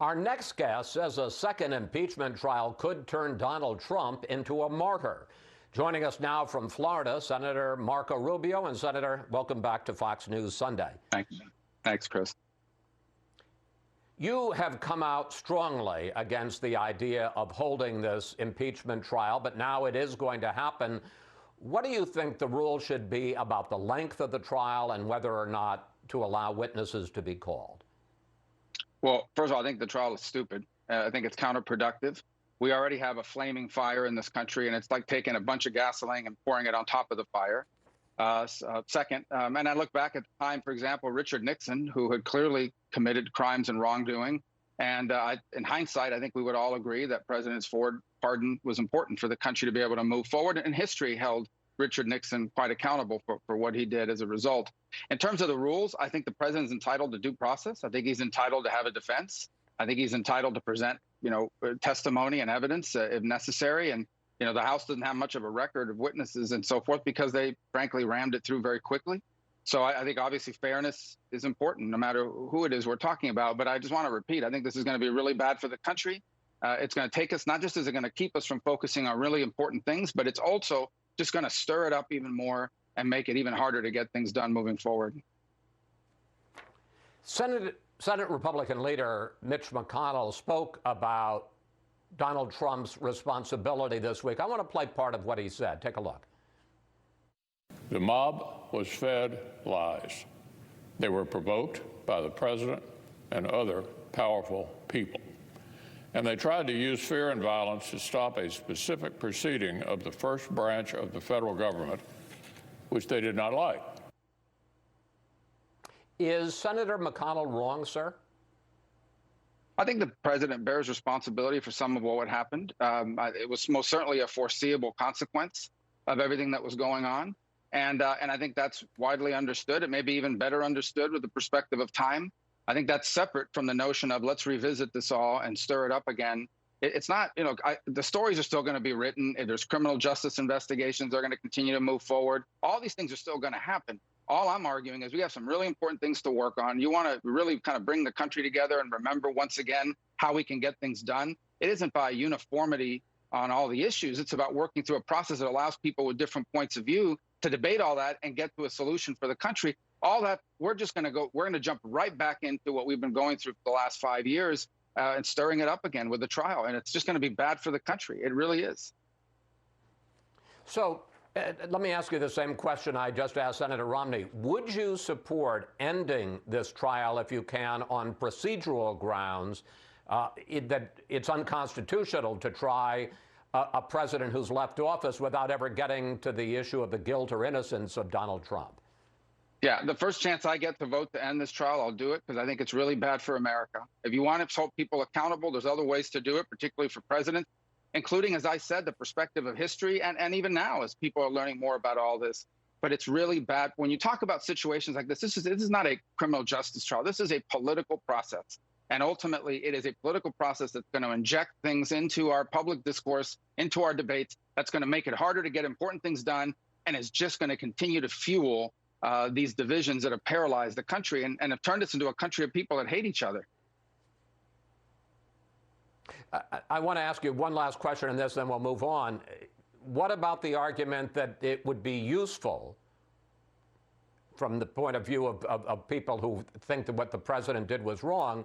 Our next guest says a second impeachment trial could turn Donald Trump into a martyr. Joining us now from Florida, Senator Marco Rubio. And Senator, welcome back to Fox News Sunday. Thanks, Chris. You have come out strongly against the idea of holding this impeachment trial, but now it is going to happen. What do you think the rule should be about the length of the trial and whether or not to allow witnesses to be called? Well, first of all, I think the trial is stupid. I think it's counterproductive. We already have a flaming fire in this country, and it's like taking a bunch of gasoline and pouring it on top of the fire. Second, and I look back at the time, for example, Richard Nixon, who had clearly committed crimes and wrongdoing. And in hindsight, I think we would all agree that President Ford's pardon was important for the country to be able to move forward. And history held Richard Nixon quite accountable for what he did as a result. In terms of the rules, I think the president is entitled to due process. I think he's entitled to have a defense. I think he's entitled to present, testimony and evidence if necessary. And, the House doesn't have much of a record of witnesses and so forth because they, frankly, rammed it through very quickly. So I think obviously fairness is important no matter who it is we're talking about. But I just want to repeat, I think this is going to be really bad for the country. It's going to take us, not just is it going to keep us from focusing on really important things, but it's also just going to stir it up even more and make it even harder to get things done moving forward. Senate Republican leader Mitch McConnell spoke about Donald Trump's responsibility this week. I want to play part of what he said. Take a look. The mob was fed lies. They were provoked by the president and other powerful people. And they tried to use fear and violence to stop a specific proceeding of the first branch of the federal government, which they did not like. Is Senator McConnell wrong, sir? I think the president bears responsibility for some of what happened. It was most certainly a foreseeable consequence of everything that was going on. And I think that's widely understood. It may be even better understood with the perspective of time. I think that's separate from the notion of let's revisit this all and stir it up again. It's not, the stories are still going to be written. There's criminal justice investigations. They're going to continue to move forward. All these things are still going to happen. All I'm arguing is we have some really important things to work on. You want to really kind of bring the country together and remember once again how we can get things done. It isn't by uniformity on all the issues. It's about working through a process that allows people with different points of view to debate all that and get to a solution for the country. All that, we're going to jump right back into what we've been going through for the last 5 years and stirring it up again with the trial. And it's just going to be bad for the country. It really is. So let me ask you the same question I just asked Senator Romney. Would you support ending this trial, if you can, on procedural grounds that it's unconstitutional to try a president who's left office without ever getting to the issue of the guilt or innocence of Donald Trump? Yeah, the first chance I get to vote to end this trial, I'll do it because I think it's really bad for America. If you want to hold people accountable, there's other ways to do it, particularly for presidents, including, as I said, the perspective of history and even now as people are learning more about all this. But it's really bad. When you talk about situations like this is not a criminal justice trial. This is a political process. And ultimately, it is a political process that's going to inject things into our public discourse, into our debates, that's going to make it harder to get important things done, and is just going to continue to fuel these divisions that have paralyzed the country and have turned us into a country of people that hate each other. I want to ask you one last question on this, then we'll move on. What about the argument that it would be useful from the point of view of people who think that what the president did was wrong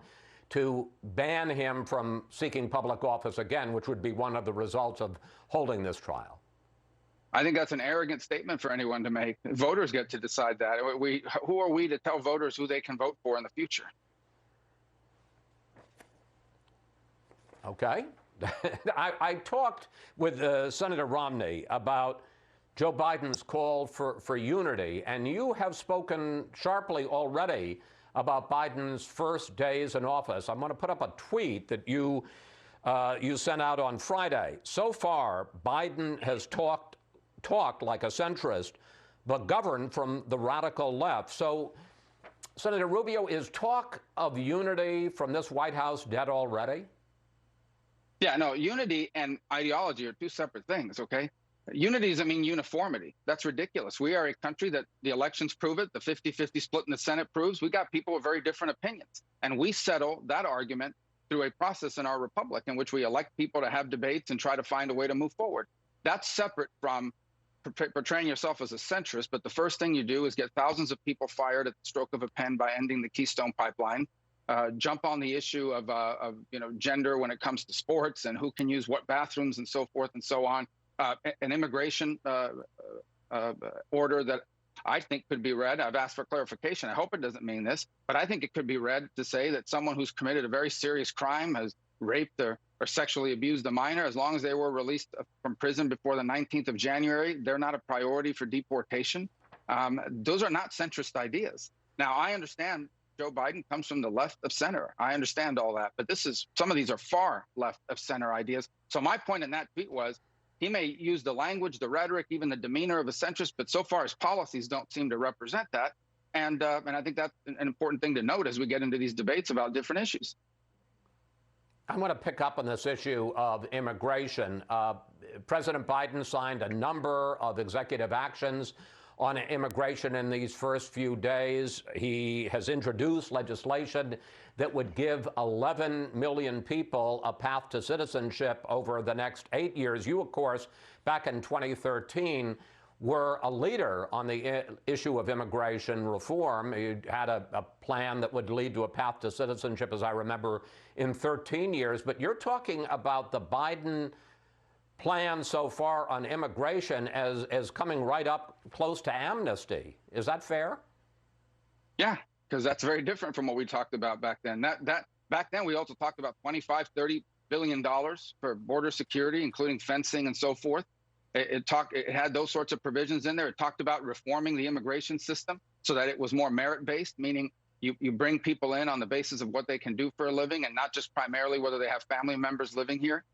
to ban him from seeking public office again, which would be one of the results of holding this trial? I think that's an arrogant statement for anyone to make. Voters get to decide that. Who are we to tell voters who they can vote for in the future? Okay. I talked with Senator Romney about Joe Biden's call for unity, and you have spoken sharply already about Biden's first days in office. I'm going to put up a tweet that you sent out on Friday. So far, Biden has talked like a centrist, but governed from the radical left. So, Senator Rubio, is talk of unity from this White House dead already? Yeah, no, unity and ideology are two separate things, okay? Unity doesn't mean uniformity. That's ridiculous. We are a country that the elections prove it, the 50-50 split in the Senate proves. We got people with very different opinions. And we settle that argument through a process in our republic in which we elect people to have debates and try to find a way to move forward. That's separate from portraying yourself as a centrist, but the first thing you do is get thousands of people fired at the stroke of a pen by ending the Keystone Pipeline, jump on the issue of gender when it comes to sports and who can use what bathrooms and so forth and so on, an immigration order that I think could be read. I've asked for clarification. I hope it doesn't mean this, but I think it could be read to say that someone who's committed a very serious crime, has raped or sexually abused a minor, as long as they were released from prison before the 19th of January, they're not a priority for deportation. Those are not centrist ideas. Now, I understand Joe Biden comes from the left of center. I understand all that, but some of these are far left of center ideas. So my point in that tweet was, he may use the language, the rhetoric, even the demeanor of a centrist, but so far his policies don't seem to represent that. And I think that's an important thing to note as we get into these debates about different issues. I want to pick up on this issue of immigration. President Biden signed a number of executive actions on immigration in these first few days. He has introduced legislation that would give 11 million people a path to citizenship over the next 8 years. You, of course, back in 2013, were a leader on the issue of immigration reform. You had a plan that would lead to a path to citizenship, as I remember, in 13 years. But you're talking about the Biden plan so far on immigration as coming right up close to amnesty. Is that fair? Yeah, because that's very different from what we talked about back then. Back then, we also talked about $25–30 billion for border security, including fencing and so forth. It had those sorts of provisions in there. It talked about reforming the immigration system so that it was more merit-based, meaning you bring people in on the basis of what they can do for a living and not just primarily whether they have family members living here.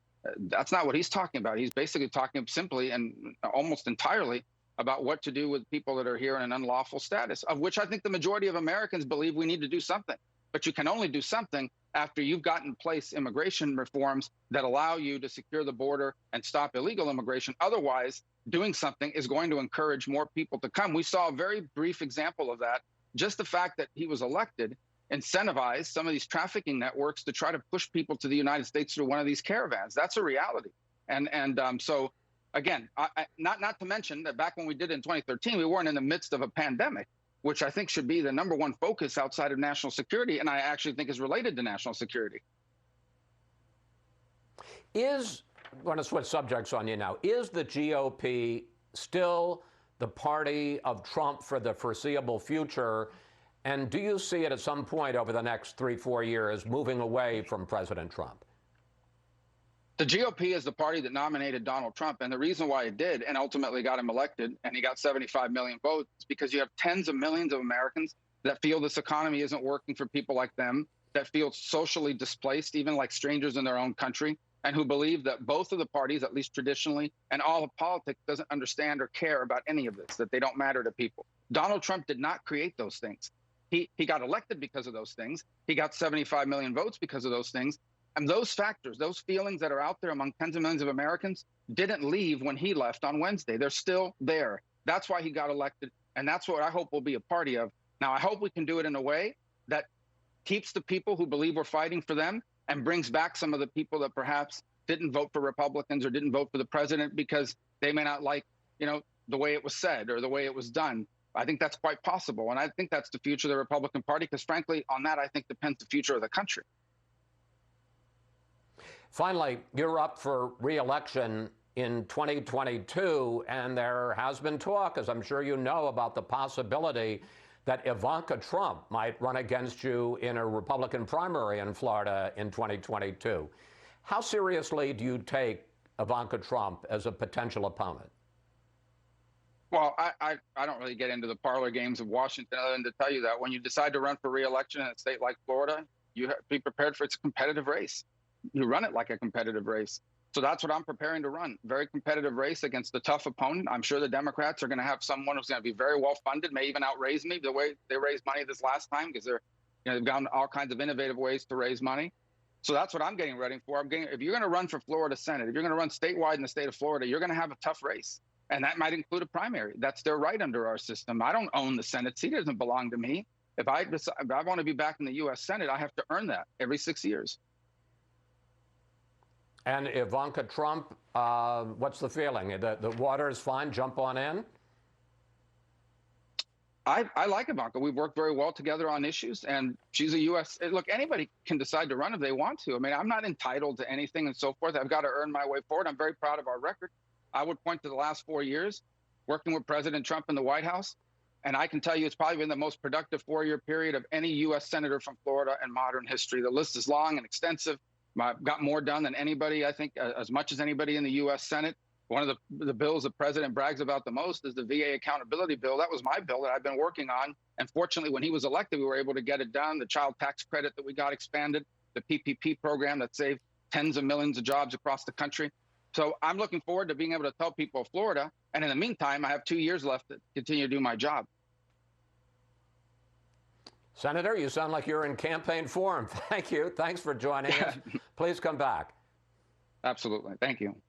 That's not what he's talking about. He's basically talking simply and almost entirely about what to do with people that are here in an unlawful status, of which I think the majority of Americans believe we need to do something. But you can only do something after you've got in place immigration reforms that allow you to secure the border and stop illegal immigration. Otherwise, doing something is going to encourage more people to come. We saw a very brief example of that. Just the fact that he was elected incentivized some of these trafficking networks to try to push people to the United States through one of these caravans. That's a reality. So again, not to mention that back when we did it in 2013, we weren't in the midst of a pandemic, which I think should be the number one focus outside of national security, and I actually think is related to national security. I want to switch subjects on you now. Is the GOP still the party of Trump for the foreseeable future? And do you see it at some point over the next 3-4 years moving away from President Trump? The GOP is the party that nominated Donald Trump, and the reason why it did and ultimately got him elected and he got 75 million votes is because you have tens of millions of Americans that feel this economy isn't working for people like them, that feel socially displaced, even like strangers in their own country, and who believe that both of the parties, at least traditionally, and all of politics doesn't understand or care about any of this, that they don't matter to people. Donald Trump did not create those things. He got elected because of those things. He got 75 million votes because of those things. And those factors, those feelings that are out there among tens of millions of Americans didn't leave when he left on Wednesday. They're still there. That's why he got elected. And that's what I hope we'll be a party of. Now, I hope we can do it in a way that keeps the people who believe we're fighting for them and brings back some of the people that perhaps didn't vote for Republicans or didn't vote for the president because they may not like, the way it was said or the way it was done. I think that's quite possible. And I think that's the future of the Republican Party, because frankly, on that, I think depends the future of the country. Finally, you're up for re-election in 2022, and there has been talk, as I'm sure you know, about the possibility that Ivanka Trump might run against you in a Republican primary in Florida in 2022. How seriously do you take Ivanka Trump as a potential opponent? Well, I don't really get into the parlor games of Washington other than to tell you that when you decide to run for re-election in a state like Florida, you have to be prepared for it's a competitive race. You run it like a competitive race. So that's what I'm preparing to run. Very competitive race against a tough opponent. I'm sure the Democrats are going to have someone who's going to be very well funded, may even outraise me the way they raised money this last time, because they've gotten all kinds of innovative ways to raise money. So that's what I'm getting ready for. If you're going to run for Florida Senate, if you're going to run statewide in the state of Florida, you're going to have a tough race. And that might include a primary. That's their right under our system. I don't own the Senate seat. It doesn't belong to me. If I want to be back in the U.S. Senate, I have to earn that every 6 years. And Ivanka Trump, what's the feeling? The water is fine, jump on in? I like Ivanka. We've worked very well together on issues, and she's a U.S. Look, anybody can decide to run if they want to. I mean, I'm not entitled to anything and so forth. I've got to earn my way forward. I'm very proud of our record. I would point to the last 4 years working with President Trump in the White House, and I can tell you it's probably been the most productive 4-year period of any U.S. senator from Florida in modern history. The list is long and extensive. I've got more done than anybody, I think, as much as anybody in the U.S. Senate. One of the bills the president brags about the most is the VA accountability bill. That was my bill that I've been working on. And fortunately, when he was elected, we were able to get it done. The child tax credit that we got expanded, the PPP program that saved tens of millions of jobs across the country. So I'm looking forward to being able to tell people of Florida. And in the meantime, I have 2 years left to continue to do my job. Senator, you sound like you're in campaign form. Thank you. Thanks for joining us. Please come back. Absolutely. Thank you.